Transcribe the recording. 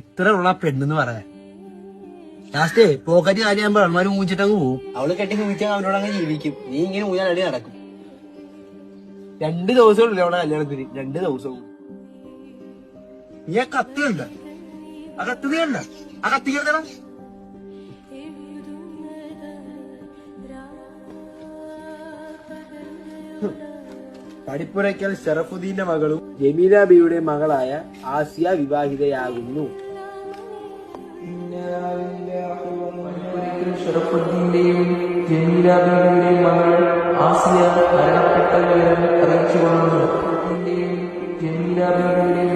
ഇത്ര ഉള്ള പെണ്ണെന്ന് പറയാൻ ലാസ്റ്റേ പോക്കറ്റ് കാര്യമാകുമ്പോ അമ്മമാര് മൂച്ചിട്ടങ്ങ് പോവും. അവള് കെട്ടി മൂച്ചാൽ അവനോടങ്ങ് ജീവിക്കും. നീ ഇങ്ങനെ മൂന്നാൻ അടി നടക്കും. 2 ദിവസമുള്ളൂ അവിടെ കല്യാണത്തിന്. 2 ദിവസവും. നീ ആ കത്തി കണ്ട? ആ കത്തി നീ കണ്ട? ആ കത്തി കേൾക്കണം. പടിപ്പുരയ്ക്കൽ ഷറഫുദ്ദീന്റെ മകളും ജമീല ബിയുടെ മകളായ ആസിയ വിവാഹിതയാകുന്നു. ഷറഫുദ്ദീന്റെയും ജമീല ബീവിയുടെയും മകൾ ആസിയ മരണപ്പെട്ട വിവരം അറിയിച്ചു കൊള്ളുന്നു. ജമീല ബീവിയുടെ